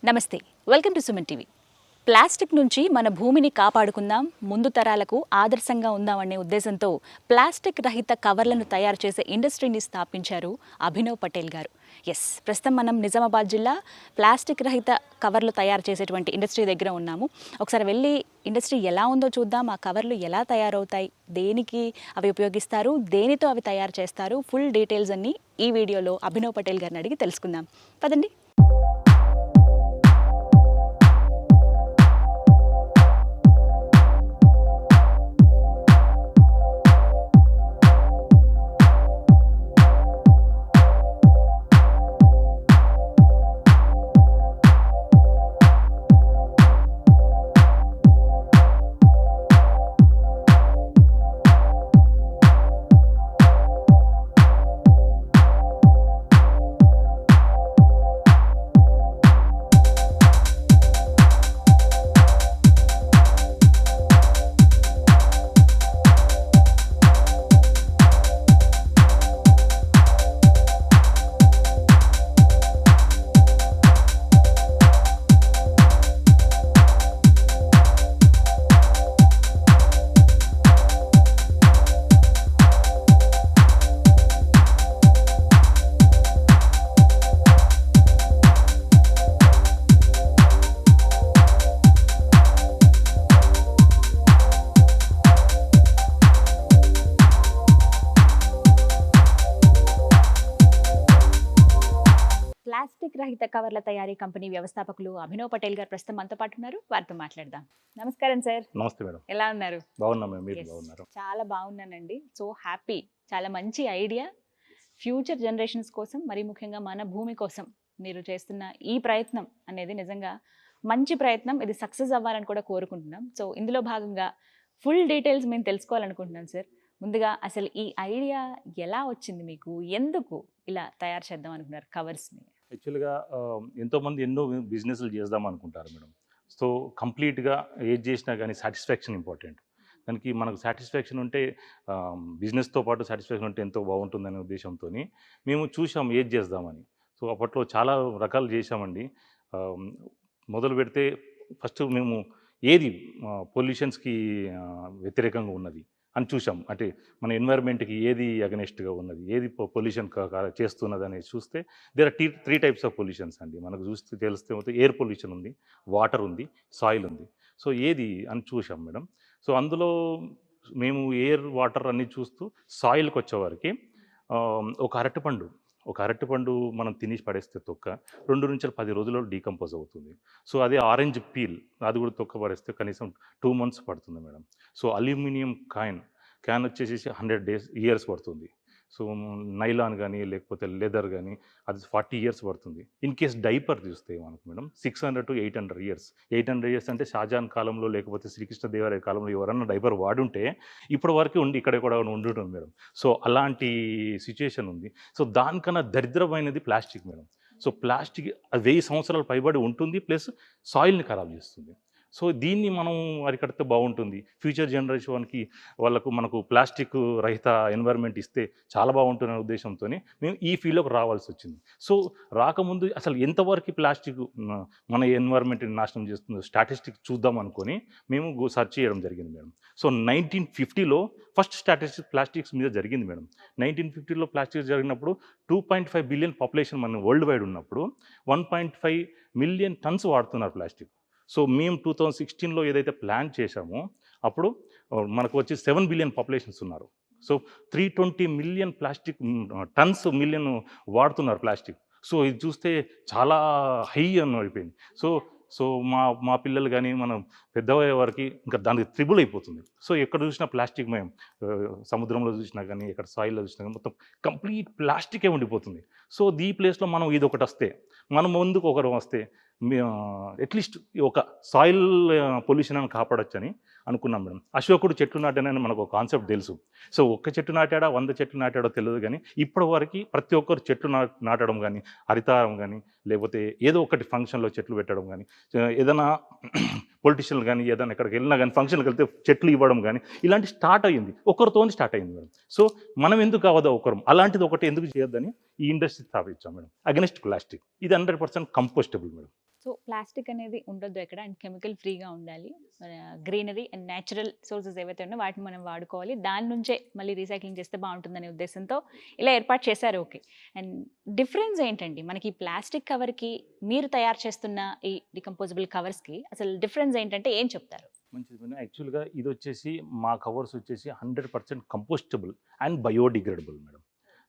నమస్తే, welcome to Suman TV. Plastic నుంచి మన భూమిని కాపాడుకుందాం, ముందు తరాలకు ఆదర్శంగా ఉందామనే ఉద్దేశంతో ప్లాస్టిక్ రహిత కవర్లను తయారు చేసే ఇండస్ట్రీని స్థాపించారు అభినవ్ పటేల్ గారు. ప్రస్తుతం మనం నిజామాబాద్ జిల్లా ప్లాస్టిక్ రహిత కవర్లు తయారు చేసేటువంటి ఇండస్ట్రీ దగ్గర ఉన్నాము. ఒకసారి వెళ్ళి ఇండస్ట్రీ ఎలా ఉందో చూద్దాం. ఆ కవర్లు ఎలా తయారవుతాయి, దేనికి అవి ఉపయోగిస్తారు, దేనితో అవి తయారు చేస్తారు, ఫుల్ డీటెయిల్స్ అన్నీ ఈ వీడియోలో అభినవ్ పటేల్ గారిని అడిగి తెలుసుకుందాం. పదండి. ప్లాస్టిక్ రహిత కవర్ల తయారీ కంపెనీ వ్యవస్థాపకులు అభినవ్ పటేల్ గారు ప్రస్తుతం మనతో పాటు ఉన్నారు. వారితో మాట్లాడదాం. నమస్కారం సార్. నమస్తే మేడం. ఎలా ఉన్నారు? బాగున్నాం మేడం. మీరు బాగున్నారు? చాలా బాగున్నానండి. So happy. చాలా మంచి ఐడియా. ఫ్యూచర్ జనరేషన్స్ కోసం, మరి ముఖ్యంగా మన భూమి కోసం మీరు చేస్తున్న ఈ ప్రయత్నం అనేది నిజంగా మంచి ప్రయత్నం. ఇది సక్సెస్ అవ్వాలని కూడా కోరుకుంటున్నాం. సో ఇందులో భాగంగా ఫుల్ డీటెయిల్స్ మేము తెలుసుకోవాలనుకుంటున్నాం సార్. ముందుగా అసలు ఈ ఐడియా ఎలా వచ్చింది మీకు? ఎందుకు ఇలా తయారు చేద్దాం అనుకున్నారు కవర్స్ని? యాక్చువల్గా ఎంతోమంది ఎన్నో బిజినెస్లు చేద్దాం అనుకుంటారు మేడం. సో కంప్లీట్గా ఏది చేసినా కానీ సాటిస్ఫాక్షన్ ఇంపార్టెంట్. దానికి మనకు సాటిస్ఫాక్షన్ ఉంటే బిజినెస్తో పాటు సాటిస్ఫాక్షన్ ఉంటే ఎంతో బాగుంటుందనే ఉద్దేశంతో మేము చూసాం ఏది చేద్దామని. సో అప్పట్లో చాలా రకాలు చేసామండి. మొదలు పెడితే ఫస్ట్ మేము ఏది పొల్యూషన్స్కి వ్యతిరేకంగా ఉన్నది అని చూసాం. అంటే మన ఎన్వైర్న్మెంట్కి ఏది అగనెస్ట్గా ఉన్నది, ఏది పొల్యూషన్ చేస్తున్నది అనేది చూస్తే there are three types of pollutions అండి. మనకు చూస్తే తెలిస్తే ఎయిర్ పొల్యూషన్ ఉంది, వాటర్ ఉంది, సాయిల్ ఉంది. సో ఏది అని చూసాం మేడం. సో అందులో మేము ఎయిర్, వాటర్ అన్నీ చూస్తూ సాయిల్కి వచ్చేవారికి ఒక అరటిపండు మనం తినేసి పడేస్తే తొక్క 2 నుంచి 10 రోజుల్లో డీకంపోజ్ అవుతుంది. సో అదే ఆరెంజ్ పీల్, అది కూడా తొక్క పడేస్తే కనీసం 2 months పడుతుంది మేడం. సో అల్యూమినియం క్యాన్ వచ్చేసి 100 years పడుతుంది. సో నైలాన్ కానీ లేకపోతే లెదర్ కానీ అది 40 years పడుతుంది. ఇన్ కేస్ డైపర్ చూస్తే మనకు మేడం 600 to 800 years. 800 years అంటే షాజహాన్ కాలంలో లేకపోతే శ్రీకృష్ణదేవరాయ కాలంలో ఎవరన్నా డైపర్ వాడుంటే ఇప్పటి వరకు ఇక్కడ కూడా ఉండుంటుంది మేడం. సో అలాంటి సిచ్యుయేషన్ ఉంది. సో దానికన్నా దరిద్రమైనది ప్లాస్టిక్ మేడం. సో ప్లాస్టిక్ 1000 సంవత్సరాలు పైబడి ఉంటుంది, ప్లస్ సాయిల్ని ఖరాబ్ చేస్తుంది. సో దీన్ని మనం అరికడితే బాగుంటుంది. ఫ్యూచర్ జనరేషన్కి మనకు ప్లాస్టిక్ రహిత ఎన్వైర్న్మెంట్ ఇస్తే చాలా బాగుంటుందనే ఉద్దేశంతో మేము ఈ ఫీల్డ్లోకి రావాల్సి వచ్చింది. సో రాకముందు అసలు ఎంతవరకు ప్లాస్టిక్ మన ఎన్వైర్న్మెంట్ని నాశనం చేస్తుందో స్టాటిస్టిక్స్ చూద్దాం అనుకొని మేము సెర్చ్ చేయడం జరిగింది మేడం. సో 1950లో ఫస్ట్ స్టాటిస్టిక్స్ ప్లాస్టిక్స్ మీద జరిగింది మేడం. 1950లో ప్లాస్టిక్స్ జరిగినప్పుడు 2.5 billion పాపులేషన్ మన వరల్డ్ వైడ్ ఉన్నప్పుడు 1.5 million tons వాడుతున్నారు ప్లాస్టిక్. సో మేము 2016లో ఏదైతే ప్లాన్ చేశామో అప్పుడు మనకు వచ్చి 7 billion పాపులేషన్స్ ఉన్నారు. సో 320 million ప్లాస్టిక్ మిలియన్ వాడుతున్నారు ప్లాస్టిక్. సో ఇది చూస్తే చాలా హై అని అయిపోయింది. సో మా పిల్లలు కానీ మనం పెద్దవయ్యే వారికి ఇంకా దానికి త్రిబుల్ అయిపోతుంది. సో ఎక్కడ చూసినా ప్లాస్టిక్ మేము సముద్రంలో చూసినా కానీ ఎక్కడ సాయిల్లో చూసినా కానీ మొత్తం కంప్లీట్ ప్లాస్టికే ఉండిపోతుంది. సో ఈ ప్లేస్లో మనం ఇది ఒకటి వస్తే, మనం ముందుకు ఒకరు వస్తే అట్లీస్ట్ ఒక సాయిల్ పొల్యూషన్ అని కాపాడొచ్చని అనుకున్నాం మేడం. అశోకుడు చెట్లు నాటానని మనకు ఒక కాన్సెప్ట్ తెలుసు. సో ఒక్క చెట్టు నాటాడా 100 చెట్లు నాటాడో తెలియదు, కానీ ఇప్పటి వరకు ప్రతి ఒక్కరు చెట్లు నాటడం కానీ, హరితారం కానీ, లేకపోతే ఏదో ఒకటి ఫంక్షన్లో చెట్లు పెట్టడం కానీ, ఏదైనా పొలిటీషియన్లు కానీ ఏదైనా ఎక్కడికి వెళ్ళినా కానీ ఫంక్షన్కి వెళ్తే చెట్లు ఇవ్వడం కానీ ఇలాంటి స్టార్ట్ అయ్యింది. ఒకరితో స్టార్ట్ అయింది మేడం. సో మనం ఎందుకు కావద్దా ఒకరం, అలాంటిది ఒకటి ఎందుకు చేయొద్దని ఈ ఇండస్ట్రీ స్థాపించాం మేడం. Against plastic. ఇది 100% కంపోస్టబుల్ మేడం. సో ప్లాస్టిక్ అనేది ఉండొద్దు ఎక్కడ, అండ్ కెమికల్ ఫ్రీగా ఉండాలి. గ్రీనరీ అండ్ న్యాచురల్ సోర్సెస్ ఏవైతే ఉన్నాయో వాటిని మనం వాడుకోవాలి, దాని నుంచే మళ్ళీ రీసైక్లింగ్ చేస్తే బాగుంటుందనే ఉద్దేశంతో ఇలా ఏర్పాటు చేశారు. ఓకే, అండ్ డిఫరెన్స్ ఏంటండి మనకి ప్లాస్టిక్ కవర్కి మీరు తయారు చేస్తున్న ఈ డికంపోజబుల్ కవర్స్కి అసలు డిఫరెన్స్ ఏంటంటే ఏం చెప్తారు? మంచిది మేడం. యాక్చువల్గా ఇది వచ్చేసి మా కవర్స్ వచ్చేసి 100% compostable and biodegradable madam.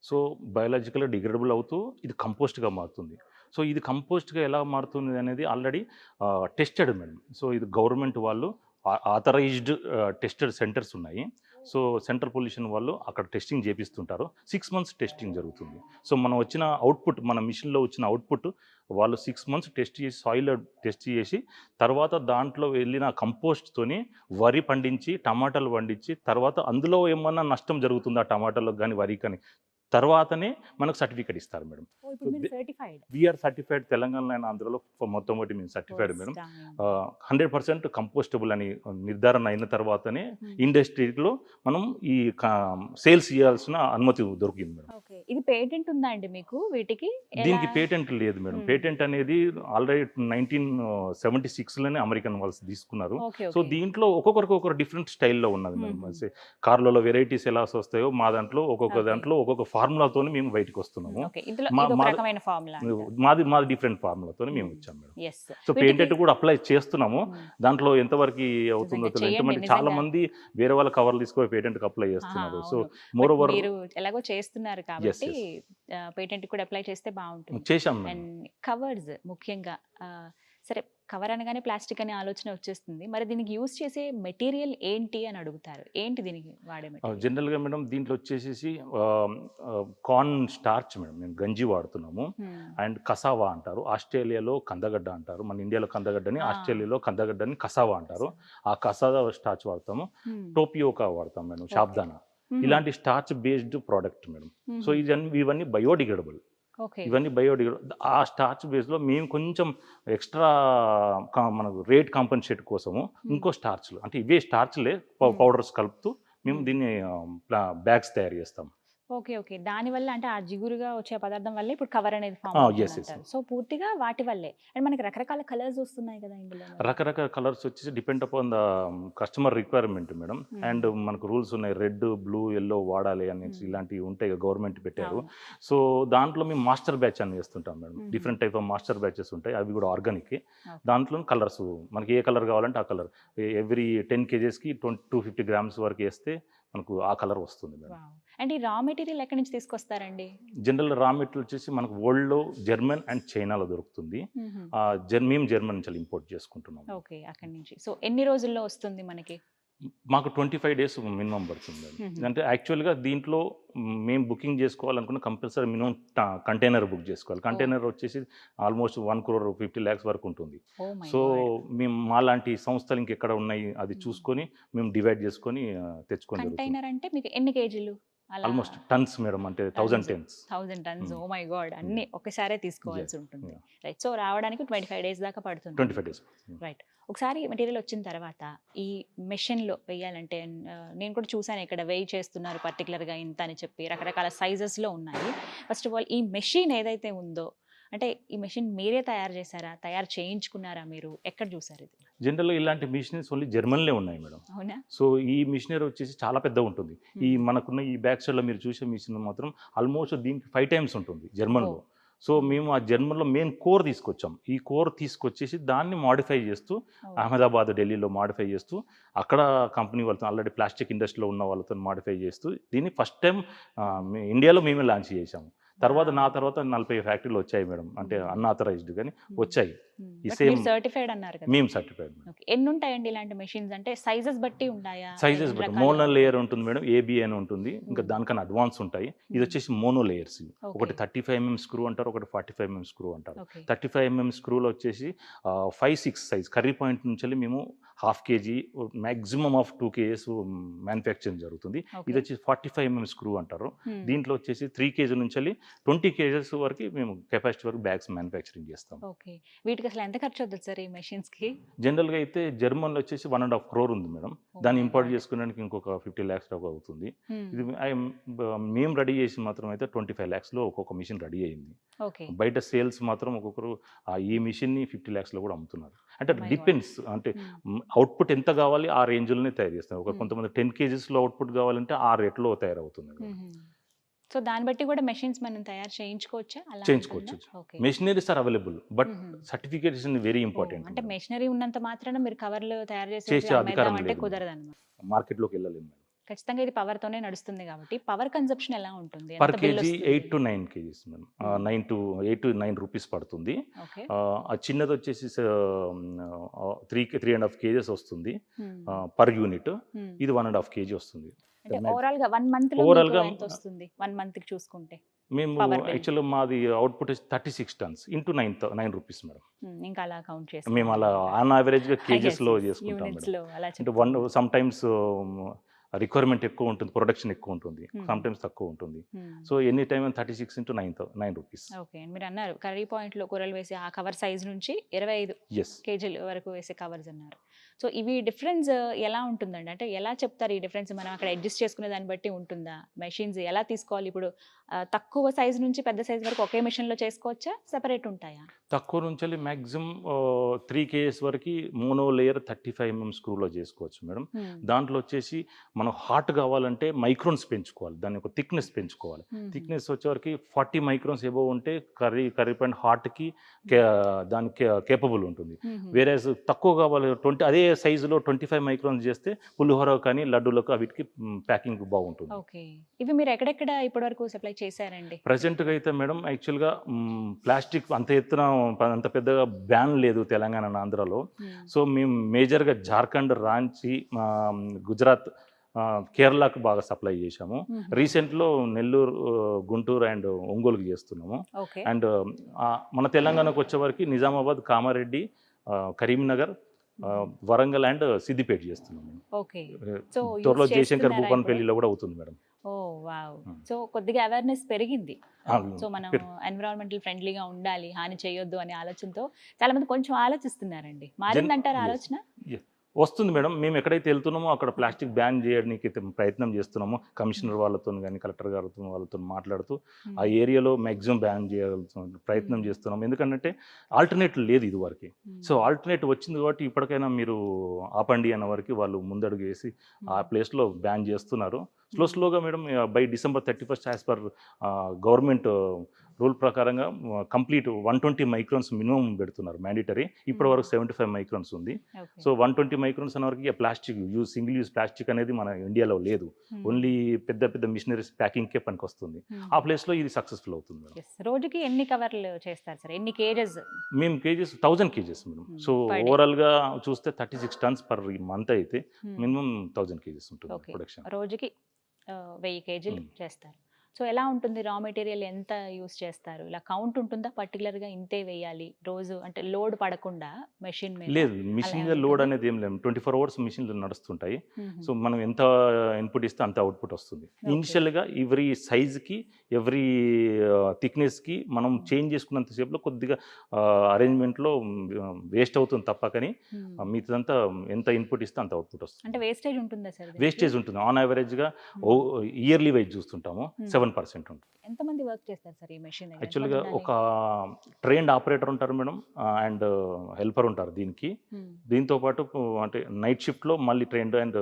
So బయోలాజికల్గా డిగ్రేడబుల్ అవుతూ ఇది కంపోస్ట్గా మారుతుంది. సో ఇది కంపోస్ట్గా ఎలా మారుతుంది అనేది ఆల్రెడీ టెస్టెడ్ మేడం. సో ఇది గవర్నమెంట్ వాళ్ళు ఆథరైజ్డ్ టెస్టెడ్ సెంటర్స్ ఉన్నాయి. సో సెంట్రల్ పొల్యూషన్ వాళ్ళు అక్కడ టెస్టింగ్ చేపిస్తుంటారు. 6 months టెస్టింగ్ జరుగుతుంది. సో మనం వచ్చిన అవుట్పుట్, మన మిషన్లో వచ్చిన అవుట్పుట్ వాళ్ళు 6 months టెస్ట్ చేసి, సాయిల్ టెస్ట్ చేసి, తర్వాత దాంట్లో వెళ్ళిన కంపోస్ట్తోని వరి పండించి, టమాటాలు పండించి, తర్వాత అందులో ఏమన్నా నష్టం జరుగుతుందా టమాటాలకు కానీ వరి కానీ, తర్వాతనే మనకు సర్టిఫికేట్ ఇస్తారు madam. We are certified, Telangana and ఆంధ్రలో మొత్తం ఒకటి మేము సర్టిఫైడ్ మేడం. 100% కంపోస్టబుల్ అని నిర్ధారణ అయిన తర్వాతనే ఇండస్ట్రీలో మనం ఈ సేల్స్ చేయాల్సిన అనుమతి దొరికింది మేడం. ఇది పేటెంట్ ఉందా అండి మీకు వీటికి? దీనికి పేటెంట్ లేదు మేడం. పేటెంట్ అనేది ఆల్రెడీ 1976లోనే అమెరికన్ వాళ్ళు తీసుకున్నారు. సో దీంట్లో ఒక్కొక్కరికి డిఫరెంట్ స్టైల్లో ఉన్నది మేడం. కార్లలో వెరైటీస్ ఎలా వస్తాయో మా దాంట్లో ఒక్కొక్క దాంట్లో ఒక్కొక్క ఫార్ములాతో మేము బయటకు వస్తున్నాము. మాది డిఫరెంట్ ఫార్ములాతో మేము వచ్చాం మేడం. సో పేటెంట్ కూడా అప్లై చేస్తున్నాము. దాంట్లో ఎంతవరకు అవుతుందో తెలియదు. చాలా మంది వేరే వాళ్ళ కవర్లు తీసుకొని పేటెంట్ అప్లై చేస్తున్నారు. సో మోర్ ఓవర్ ఎలాగో చేస్తున్నారు కాబట్టి పేటెంట్ కూడా అప్లై చేస్తే బాగుంటుంది. చేశాం. కవర్స్ ముఖ్యంగా, సరే కవర్ అనగానే ప్లాస్టిక్ అనే ఆలోచన వచ్చేస్తుంది, మరి దీనికి యూజ్ చేసే మెటీరియల్ ఏంటి అని అడుగుతారు. ఏంటి దీనికి వాడే మెటీరియల్? జనరల్గా మేడం దీంట్లో వచ్చేసి కార్న్ స్టార్చ్ మేడం, మేము గంజి వాడుతున్నాము. అండ్ కసావా అంటారు, ఆస్ట్రేలియాలో కందగడ్డ అంటారు, మన ఇండియాలో కందగడ్డని, ఆస్ట్రేలియాలో కందగడ్డని కసావా అంటారు. ఆ కసావా స్టార్చ్ వాడతాము. టోపియోకా వాడతాం మేడం, షాబ్దానా. ఇలాంటి starch based product madam. So ఇవన్నీ బయోడిగ్రేడబుల్. ఇవన్నీ బయోడిగ్రేడబుల్. ఆ స్టార్చ్ బేస్లో మేము కొంచెం ఎక్స్ట్రా మనకు రేట్ కాంపన్సేట్ కోసము ఇంకో స్టార్చ్లు, అంటే ఇవే స్టార్చ్లే పౌడర్స్ కలుపుతూ మేము దీన్ని బ్యాగ్స్ తయారు చేస్తాం. ఓకే, దానివల్ల అంటే ఆ జిగురుగా వచ్చే పదార్థం వల్ల ఇప్పుడు కవర్ అనేది ఫామ్ అవుతుంది. సో పూర్తిగా వాటి వల్లే. అండ్ మనకి రకరకాల కలర్స్ వస్తున్నాయి కదా ఇందులో. రకరకాల కలర్స్ వచ్చేసి depend upon the customer requirement madam. And మనకు రూల్స్ ఉన్నాయి, రెడ్, బ్లూ, ఎల్లో వాడాలి అనేసి ఇలాంటివి ఉంటాయి, గవర్నమెంట్ పెట్టారు. సో దాంట్లో మేము మాస్టర్ బ్యాచ్ అని వేస్తుంటాం madam. Different type of master batches ఉంటాయి, అవి కూడా ఆర్గానిక్. దాంట్లో కలర్స్ మనకి ఏ కలర్ కావాలంటే ఆ కలర్ ఎవ్రీ 10 kgsకి 250 grams వరకు వేస్తే మనకు ఆ కలర్ వస్తుంది మేడం. అండ్ ఈ రా మెటీరియల్ ఎక్కడి నుంచి తీసుకొస్తారండి? జనరల్ రా మెటీరియల్ వచ్చేసి మనకు వరల్డ్లో జర్మన్ అండ్ చైనాలో దొరుకుతుంది. మేము జర్మన్ నుంచి ఇంపోర్ట్ చేసుకుంటున్నాం. ఓకే, అక్కడి నుంచి. సో ఎన్ని రోజుల్లో వస్తుంది మనకి? మాకు 25 days మినిమం పడుతుంది. అంటే యాక్చువల్గా దీంట్లో మేము బుకింగ్ చేసుకోవాలనుకున్న కంపల్సరీ మినిమం కంటైనర్ బుక్ చేసుకోవాలి. కంటైనర్ వచ్చేసి ఆల్మోస్ట్ 1.50 crore వరకు ఉంటుంది. సో మేము మాలాంటి సంస్థలు ఇంకెక్కడ ఉన్నాయి అది చూసుకొని మేము డివైడ్ చేసుకొని తెచ్చుకొని. కంటైనర్ అంటే మీకు ఎన్ని కేజీలు? ఆల్మోస్ట్ టన్స్ మేడం, అంటే 1000 tons. ఓ మై గాడ్, అన్ని ఒకసారే తీసుకోవాల్సి ఉంటుంది. రైట్, సో రావడానికి 25 days దాకా పడుతుంది. 25 days. రైట్. ఒకసారి మెటీరియల్ వచ్చిన తర్వాత ఈ మెషిన్లో వేయాలంటే, నేను కూడా చూసాను ఇక్కడ వెయ్యి చేస్తున్నారు పర్టికులర్గా ఇంత అని చెప్పి, రకరకాల సైజెస్లో ఉన్నాయి. ఫస్ట్ ఆఫ్ ఆల్ ఈ మెషిన్ ఏదైతే ఉందో, అంటే ఈ మెషిన్ మీరే తయారు చేశారా, తయారు చేయించుకున్నారా మీరు, ఎక్కడ చూసారు ఇది? జనరల్గా ఇలాంటి మిషనరీస్ ఓన్లీ జర్మన్లే ఉన్నాయి మేడం. అవునా? సో ఈ మిషనరీ వచ్చేసి చాలా పెద్దగా ఉంటుంది. ఈ మనకున్న ఈ బ్యాక్ సైడ్లో మీరు చూసే మిషన్ మాత్రం ఆల్మోస్ట్ దీనికి 5 times ఉంటుంది జర్మన్లో. సో మేము ఆ జర్మన్లో మెయిన్ కోర్ తీసుకొచ్చాం. ఈ కోర్ తీసుకొచ్చేసి దాన్ని మాడిఫై చేస్తూ అహ్మదాబాద్, ఢిల్లీలో మాడిఫై చేస్తూ అక్కడ కంపెనీ వాళ్ళతో ఆల్రెడీ ప్లాస్టిక్ ఇండస్ట్రీలో ఉన్న వాళ్ళతో మాడిఫై చేస్తూ దీన్ని ఫస్ట్ టైం ఇండియాలో మేమే లాంచ్ చేసాము. తర్వాత 40 ఫ్యాక్టరీలు వచ్చాయి మేడం, అంటే అన్ఆథరైజ్డ్ కానీ వచ్చాయి. ఈ సేమ్ సర్టిఫైడ్ అన్నారు కదా, మేము సర్టిఫైడ్. ఎన్ని ఉంటాయండి ఇలాంటి మెషిన్స్? అంటే సైజెస్ బట్టి ఉంటాయా? సైజెస్ బట్టి మోనో లేయర్ ఉంటుంది మేడం, ఏబి అని ఉంటుంది, ఇంకా దానికన్నా అడ్వాన్స్ ఉంటాయి. ఇది వచ్చేసి మోనో లేయర్స్. ఒకటి 35 mm స్క్రూ అంటారు, ఒకటి 45 mm స్క్రూ అంటారు. 35 mm స్క్రూలో వచ్చేసి 5-6 సైజ్ కర్రీ పాయింట్ నుంచి మేము half KG maximum of 2 kgs manufacturing జరుగుతుంది. ఇది వచ్చేసి 45 mm స్క్రూ అంటారు. దీంట్లో వచ్చేసి 3 kg నుంచి 20 kgs వరకు మేము కెపాసిటీ వరకు బ్యాగ్స్ మ్యానుఫ్యాక్చరింగ్ చేస్తాం. ఓకే, వీటికి అసలు ఎంత ఖర్చు అవుతుంది సార్ ఈ మెషిన్స్కి? జనరల్గా అయితే జర్మన్లో వచ్చేసి 1.5 crore ఉంది మేడం. దాన్ని ఇంపోర్ట్ చేసుకోవడానికి ఇంకొక 50 lakhs దాకా అవుతుంది. ఇది మేము రెడీ చేసి మాత్రం అయితే 25 lakhsలో ఒక్కొక్క మిషన్ రెడీ అయింది. బయట సేల్స్ మాత్రం ఒక్కొక్కరు ఈ మిషన్ని 50 lakhsలో కూడా అమ్ముతున్నారు. అంటే డిపెండ్స్, అంటే అవుట్పుట్ ఎంత కావాలి ఆ రేంజ్లోనే తయారు చేస్తారు. కొంతమంది 10 kgsలో అవుట్పుట్ కావాలంటే ఆ రేట్లో తయారవుతుంది. సో దాన్ని బట్టి కూడా మెషిన్స్ మనం తయారు చేయించుకోవచ్చా? చేయించుకోవచ్చు. Machineries are available, but certification very important. అంటే మెషినరీ ఉన్నంత మాత్రాన మీరు కవర్లు తయారు చేసే అధికారం అంటే కుదరదు అన్నమాట. మార్కెట్లోకి వెళ్ళలేము. ఖచ్చితంగా ఇది పవర్తోనే నడుస్తుంది కాబట్టి పవర్ కన్సంప్షన్ ఎలా ఉంటుంది? Per KG 8 to 9 kgs madam. 8 to 9 rupees పడుతుంది. ఆ చిన్నది వచ్చేసి 3.5 kgs వస్తుంది పర్ యూనిట్. ఇది 1.5 kg వస్తుంది. ఓవరాల్ గా 1 month లో ఎంత వస్తుంది? 1 month కి చూసుకుంటే మేము యాక్చువల్గా మాది output 36 tons into 9 rupees madam. ఇంకా అలా కౌంట్ చేస్తాం మేము. అలా ఆన్ యావరేజ్గా కేజెస్లో చేసుకుంటాం మేడం. అంటే సమ్ టైమ్స్ రిక్వైర్మెంట్ ఎక్కువ ఉంటుంది, ప్రొడక్షన్ ఎక్కువ ఉంటుంది, సమ్ టైమ్స్ తక్కువ ఉంటుంది. So any time 36 into 9 rupees. Okay, మీరు అన్నారు కర్రీ పాయింట్లో కూరలు వేసే ఆ కవర్ సైజ్ నుంచి 25 kg వరకు వేసే కవర్స్ అన్నారు. సో ఇవి డిఫరెన్స్ ఎలా ఉంటుందండి? అంటే ఎలా చెప్తారు ఈ డిఫరెన్స్? మనం అక్కడ అడ్జస్ట్ చేసుకునే దాన్ని బట్టి ఉంటుందా? మెషిన్స్ ఎలా తీసుకోవాలి? ఇప్పుడు తక్కువ సైజ్ నుంచి పెద్ద సైజ్ వరకు ఒకే మెషిన్లో చేసుకోవచ్చా, సెపరేట్ ఉంటాయా? తక్కువ నుంచి మ్యాక్సిమం 3 kgs వరకు మోనో లేయర్ 35 mm స్క్రూలో చేసుకోవచ్చు మేడం. దాంట్లో వచ్చేసి మనం హాట్ కావాలంటే మైక్రోన్స్ పెంచుకోవాలి, దాని యొక్క థిక్నెస్ పెంచుకోవాలి. థిక్నెస్ వచ్చేవరకు 40 microns ఎబోవ్ ఉంటే కర్రీ పాయింట్ హాట్కి దానికి కేపబుల్ ఉంటుంది. వేరే తక్కువ కావాలి అదే సైజులో 25 microns చేస్తే పులిహోర కానీ లడ్డూలకు వీటికి ప్యాకింగ్ బాగుంటుంది. ఓకే, ఇవి మీరు ఎక్కడెక్కడ ఇప్పటివరకు సప్లై చేశారండి? ప్రజెంట్గా అయితే మేడం యాక్చువల్గా ప్లాస్టిక్ అంత పెద్దగా బ్యాన్ లేదు తెలంగాణ ఆంధ్రాలో. సో మేము మేజర్గా జార్ఖండ్, రాంచీ, గుజరాత్, కేరళకు బాగా సప్లై చేశాము. రీసెంట్లో నెల్లూరు, గుంటూరు అండ్ ఒంగోలుకి చేస్తున్నాము. అండ్ మన తెలంగాణకు వచ్చేవరకు నిజామాబాద్, కామారెడ్డి, కరీంనగర్, వరంగల్ అండ్ సిద్దిపేట చేస్తున్నాము. త్వరలో జయశంకర్ భూపాన్పల్లిలో కూడా అవుతుంది మేడం. ఓ వావ్, సో కొద్దిగా అవేర్నెస్ పెరిగింది. సో మనం ఎన్విరాన్మెంటల్ ఫ్రెండ్లీగా ఉండాలి, హాని చేయొద్దు అనే ఆలోచనతో చాలా మంది కొంచెం ఆలోచిస్తున్నారండి. మారిందంటారా ఆలోచన? వస్తుంది మేడం. మేము ఎక్కడైతే వెళ్తున్నామో అక్కడ ప్లాస్టిక్ బ్యాన్ చేయడానికి ప్రయత్నం చేస్తున్నాము. కమిషనర్ వాళ్ళతో కానీ కలెక్టర్ గారితో వాళ్ళతో మాట్లాడుతూ ఆ ఏరియాలో మ్యాక్సిమం బ్యాన్ చేయాల్సిన ప్రయత్నం చేస్తున్నాము. ఎందుకంటే ఆల్టర్నేటివ్ లేదు ఇదివరకు. సో ఆల్టర్నేటివ్ వచ్చింది కాబట్టి ఇప్పటికైనా మీరు ఆపండి అన్న వరకు వాళ్ళు ముందడుగు వేసి ఆ ప్లేస్లో బ్యాన్ చేస్తున్నారు. స్లోగా madam by December 31st as per government rule ప్రకారంగా కంప్లీట్ 120 microns మినిమం పెడుతున్నారు మ్యాండేటరీ. ఇప్పటి వరకు 75 microns ఉంది. సో 120 microns అనే వరకు ప్లాస్టిక్ సింగిల్ యూజ్ ప్లాస్టిక్ అనేది మన ఇండియాలో లేదు. ఓన్లీ పెద్ద మిషనరీస్ ప్యాకింగ్కే పనికి వస్తుంది. ఆ ప్లేస్లో ఇది సక్సెస్ఫుల్ అవుతుంది మేడం. రోజుకి ఎన్ని కవర్లు చేస్తారు సార్? ఎన్ని కేజెస్? మేము కేజెస్ 1000 kgs మేడం. సో ఓవరాల్గా చూస్తే 36 tons పర్ మంత్ అయితే మినిమం 1000 kgs ఉంటుంది ప్రొడక్షన్. రోజుకి 1000 kg చేస్తారు. సో ఎలా ఉంటుంది? రా మెటీరియల్ ఎంత యూస్ చేస్తారు? ఇలా కౌంట్ ఉంటుందా పర్టికులర్గా ఇంతే వేయాలి రోజు? అంటే లోడ్ పడకుండా మెషిన్ మీద? లేదు, మిషన్ మీద లోడ్ అనేది ఏం లేదు. 24 hours మిషన్లు నడుస్తుంటాయి. సో మనం ఎంత ఇన్పుట్ ఇస్తే అంత అవుట్పుట్ వస్తుంది. ఇనిషియల్గా ఎవ్రీ సైజ్కి, ఎవ్రీ థిక్నెస్కి మనం చేంజ్ చేసుకున్నంతసేపులో కొద్దిగా అరేంజ్మెంట్లో వేస్ట్ అవుతుంది తప్ప, కానీ మిగతాదంతా ఎంత ఇన్పుట్ ఇస్తే అంత అవుట్పుట్ వస్తుంది. అంటే వేస్టేజ్ ఉంటుందా సార్? వేస్టేజ్ ఉంటుంది. ఆన్ యావరేజ్గా ఇయర్లీ వైజ్ చూస్తుంటాము 7% ఉంటుంది. ఎంతమంది వర్క్ చేస్తారు సార్ ఈ మెషిన్? యాక్చువల్గా ఒక ట్రైన్డ్ ఆపరేటర్ ఉంటారు మేడం, అండ్ హెల్పర్ ఉంటారు దీనికి. దీంతో పాటు అంటే నైట్ షిఫ్ట్లో మళ్ళీ ట్రైన్డ్ అండ్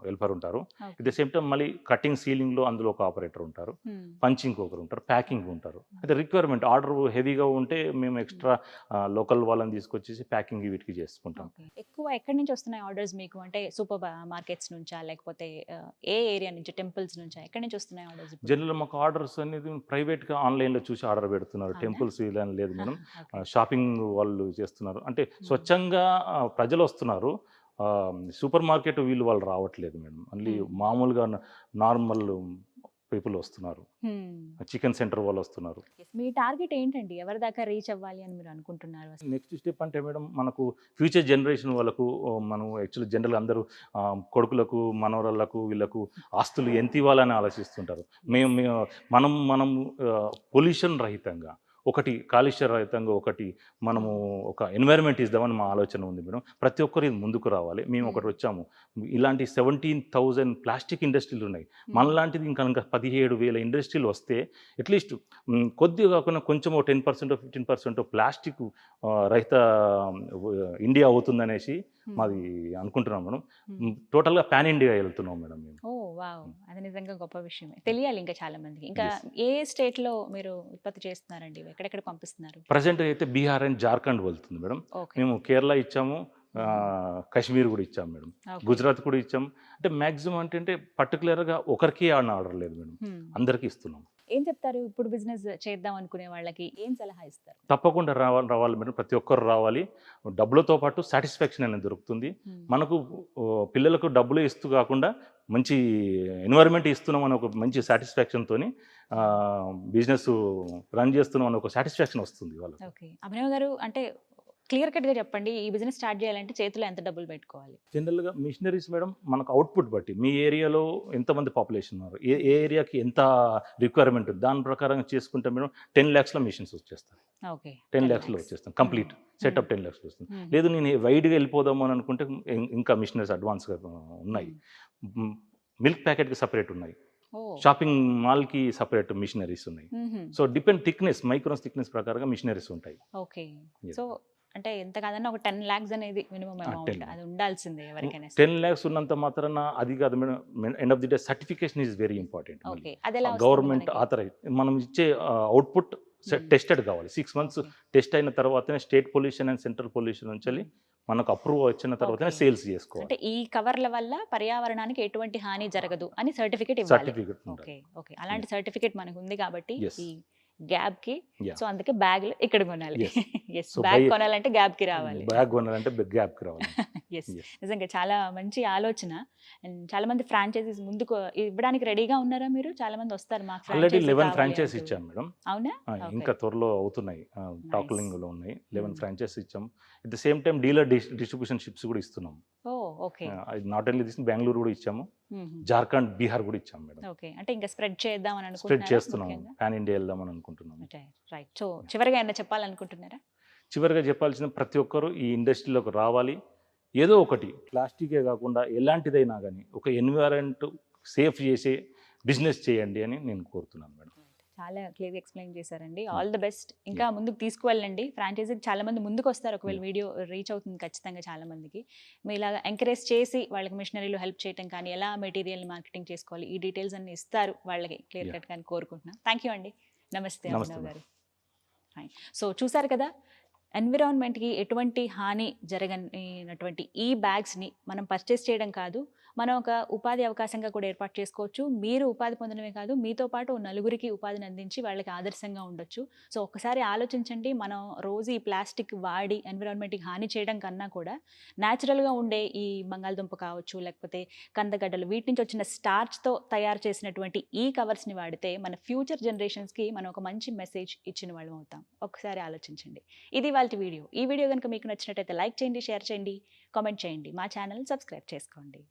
హెల్పర్ ఉంటారు. అట్ ద సేమ్ టైం మళ్ళీ కటింగ్, సీలింగ్లో అందులో ఒక ఆపరేటర్ ఉంటారు, పంచింగ్ ఒకరు ఉంటారు, ప్యాకింగ్ ఉంటారు. అయితే రిక్వైర్మెంట్ ఆర్డర్ హెవీగా ఉంటే మేము ఎక్స్ట్రా లోకల్ వాళ్ళని తీసుకొచ్చేసి ప్యాకింగ్ వీటికి చేసుకుంటాం. ఎక్కువ ఎక్కడి నుంచి వస్తున్నాయి ఆర్డర్స్ మీకు? అంటే సూపర్ మార్కెట్స్ నుంచా, లేకపోతే ఏ ఏరియా నుంచి, టెంపుల్స్ నుంచా, ఎక్కడి నుంచి వస్తున్నాయి ఆర్డర్స్? జనరల్ మాకు ఆర్డర్స్ అనేది ప్రైవేట్గా ఆన్లైన్లో చూసి ఆర్డర్ పెడుతున్నారు. టెంపుల్స్ ఇలా లేదు మేడం, షాపింగ్ వాళ్ళు చేస్తున్నారు. అంటే స్వచ్ఛంగా ప్రజలు వస్తున్నారు. సూపర్ మార్కెట్ వాళ్ళు రావట్లేదు మేడం. ఓన్లీ మామూలుగా నార్మల్ పీపుల్ వస్తున్నారు, చికెన్ సెంటర్ వాళ్ళు వస్తున్నారు. మీ టార్గెట్ ఏంటండి? ఎవరి దాకా రీచ్ అవ్వాలి అని మీరు అనుకుంటున్నారు? నెక్స్ట్ స్టెప్ అంటే మేడం మనకు ఫ్యూచర్ జనరేషన్ వాళ్ళకు మనం యాక్చువల్లీ జనరల్గా అందరూ కొడుకులకు మనవరాళ్ళకు వీళ్ళకు ఆస్తులు ఎంత ఇవ్వాలని ఆలోచిస్తుంటారు. మనం పొల్యూషన్ రహితంగా ఒకటి, కాలుష్య రహితంగా ఒకటి మనము ఒక ఎన్వైరన్మెంట్ ఇద్దామని మా ఆలోచన ఉంది మేడం. ప్రతి ఒక్కరు ఇది ముందుకు రావాలి. మేము ఒకటి వచ్చాము, ఇలాంటి 17,000 ప్లాస్టిక్ ఇండస్ట్రీలు ఉన్నాయి. మనలాంటిది ఇంకా 17,000 ఇండస్ట్రీలు వస్తే అట్లీస్ట్ కొద్దిగా కాకుండా కొంచెం 10% 15% ప్లాస్టిక్ రహిత ఇండియా అవుతుందనేసి మాది అనుకుంటున్నాం మేడం. టోటల్గా పాన్ ఇండియా వెళ్తున్నాం మేడం మేము. ఓ వావ్, అది నిజంగా గొప్ప విషయమే. తెలియాలి ఇంకా చాలా మందికి. ఇంకా ఏ స్టేట్లో మీరు ఉత్పత్తి చేస్తున్నారండి? ఎక్కడెక్కడ పంపిస్తున్నారు? ప్రజెంట్ అయితే బీహార్ అండ్ జార్ఖండ్ వెళ్తుంది మేడం. మేము కేరళ ఇచ్చాము, కాశ్మీర్ కూడా ఇచ్చాము మేడం, గుజరాత్ కూడా ఇచ్చాము. అంటే మ్యాక్సిమం అంటే పర్టికులర్గా ఒకరికి ఆర్డర్ లేదు మేడం, అందరికీ ఇస్తున్నాం. ఏం చెప్తారు ఇప్పుడు బిజినెస్ చేద్దాం అనుకునే వాళ్ళకి? ఏం సలహా ఇస్తారు? తప్పకుండా రావాలి మేడం, ప్రతి ఒక్కరు రావాలి. డబ్బులతో పాటు సాటిస్ఫాక్షన్ అనేది దొరుకుతుంది మనకు. పిల్లలకు డబ్బులు ఇస్తూ కాకుండా మంచి ఎన్వైరన్మెంట్ ఇస్తున్నాం అని ఒక మంచి సాటిస్ఫాక్షన్తో బిజినెస్ రన్ చేస్తున్నాం అని ఒక సాటిస్ఫాక్షన్ వస్తుంది వాళ్ళకి. ఓకే, అభినవ్ గారు, అంటే క్లియర్ కట్గా చెప్పండి, ఈ బిజినెస్ స్టార్ట్ చేయాలంటే చేతిలో ఎంత డబ్బులు పెట్టుకోవాలి? జనరల్గా మిషనరీస్ మేడం మనకు అవుట్పుట్ బట్టి, మీ ఏరియాలో ఎంతమంది పాపులేషన్ ఉన్నారు, ఏ ఏరియాకి ఎంత రిక్వైర్మెంట్ ఉంది, దాని ప్రకారం చేసుకుంటే మేడం 10 lakhsలో మిషన్స్ వచ్చేస్తాయి. ఓకే, 10 lakhsలో వచ్చేస్తాం కంప్లీట్ సెటప్. 10 lakhsలో వస్తుంది. లేదు నేను వైడ్గా వెళ్ళిపోదాము అని అనుకుంటే ఇంకా మిషనరీస్ అడ్వాన్స్గా ఉన్నాయి. మిల్క్ ప్యాకెట్కి సపరేట్ ఉన్నాయి, షాపింగ్ మాల్కి సపరేట్ మిషనరీస్ ఉన్నాయి. So depend thickness, microns thickness ప్రకారంగా మిషనరీస్ ఉంటాయి. ఓకే, సో అంటే ఎంత కాదన్నా ఒక 10 lakhs అనేది మినిమం అమౌంట్ అది ఉండాల్సిందే ఎవరికైనా. 10 lakhs ఉన్నంత మాత్రాన అది కాదు madam. End of the day certification is very important. Government authorize మనం ఇచ్చే అవుట్పుట్ టెస్టెడ్ కావాలి. 6 months టెస్ట్ అయిన తర్వాతనే state pollution and central pollution నుంచి మనకు అప్రూవ్ వచ్చిన తర్వాతనే సేల్స్ చేసుకోవాలి. అంటే ఈ కవర్ల వల్ల పర్యావరణానికి ఎటువంటి హాని జరగదు అని సర్టిఫికేట్. ఓకే ఓకే, అలాంటి సర్టిఫికేట్ మనకు ఉంది కాబట్టి ఈ గ్యాప్ కి, సో అందుకే బ్యాగ్లు ఇక్కడ కొనాలి. బ్యాగ్ కొనాలంటే గ్యాప్ కి రావాలి, బ్యాగ్ కొనాలంటే గ్యాప్ కి రావాలి. నిజంగా చాలా మంచి ఆలోచన. అండ్ చాలా మంది ఫ్రాంచైజీస్ ముందుకు ఇవ్వడానికి రెడీగా ఉన్నారా మీరు? చాలా మంది వస్తారు మాకు. ఆల్రెడీ 11 ఫ్రాంచైజ్ ఇచ్చాం మేడం. అవునా? ఇంకా త్వరలో అవుతున్నాయి, టాక్లింగ్ లో ఉన్నాయి. 11 ఫ్రాంచైజ్ ఇచ్చాం. At the same time dealer distribution ships కూడా ఇస్తున్నాం. నాట్ ఓన్లీ దిస్, బెంగళూరు కూడా ఇచ్చాము, జార్ఖండ్, బీహార్ కూడా ఇచ్చాం మేడం. ఓకే, అంటే ఇంకా స్ప్రెడ్ చేద్దాం అని స్ప్రెడ్ చేస్తున్నాం, పాన్ ఇండియా వెళ్దామని అనుకుంటున్నాం. రైట్. సో చివరిగా ఏమైనా చెప్పాలనుకుంటున్నారా? చివరిగా చెప్పాల్సిన ప్రతి ఒక్కరు ఈ ఇండస్ట్రీలోకి రావాలి. ఏదో ఒకటి, ప్లాస్టికే కాకుండా ఎలాంటిదైనా కానీ ఒక ఎన్విరాన్మెంట్ సేఫ్ చేసే బిజినెస్ చేయండి అని నేను కోరుతున్నాను మేడం. చాలా క్లియర్గా ఎక్స్ప్లెయిన్ చేశారండి. All the best. ఇంకా ముందుకు తీసుకువెళ్ళండి. ఫ్రాంచైజీకి చాలా మంది ముందుకు వస్తారు ఒకవేళ వీడియో రీచ్ అవుతుంది ఖచ్చితంగా చాలా మందికి. మీ ఇలాగా ఎంకరేజ్ చేసి వాళ్ళకి మిషనరీలో హెల్ప్ చేయడం కానీ, ఎలా మెటీరియల్ మార్కెటింగ్ చేసుకోవాలి, ఈ డీటెయిల్స్ అన్ని ఇస్తారు వాళ్ళకి క్లియర్ కట్ కానీ కోరుకుంటున్నాను. థ్యాంక్ యూ అండి. నమస్తే అభినవ్ గారు. సో చూసారు కదా, ఎన్విరాన్మెంట్కి ఎటువంటి హాని జరగనటువంటి ఈ బ్యాగ్స్ని మనం పర్చేస్ చేయడం కాదు, మనం ఒక ఉపాధి అవకాశంగా కూడా ఏర్పాటు చేసుకోవచ్చు. మీరు ఉపాధి పొందడమే కాదు, మీతో పాటు నలుగురికి ఉపాధిని అందించి వాళ్ళకి ఆదర్శంగా ఉండొచ్చు. సో ఒక్కసారి ఆలోచించండి, మనం రోజు ఈ ప్లాస్టిక్ వాడి ఎన్విరాన్మెంట్కి హాని చేయడం కన్నా కూడా న్యాచురల్గా ఉండే ఈ బంగాళదుంప కావచ్చు, లేకపోతే కందగడ్డలు, వీటి నుంచి వచ్చిన స్టార్చ్తో తయారు చేసినటువంటి ఈ కవర్స్ని వాడితే మన ఫ్యూచర్ జనరేషన్స్కి మనం ఒక మంచి మెసేజ్ ఇచ్చిన వాళ్ళం అవుతాం. ఒకసారి ఆలోచించండి. ఇది వాళ్ళ వీడియో. ఈ వీడియో కనుక మీకు నచ్చినట్టయితే లైక్ చేయండి, షేర్ చేయండి, కామెంట్ చేయండి, మా ఛానల్ సబ్స్క్రైబ్ చేసుకోండి.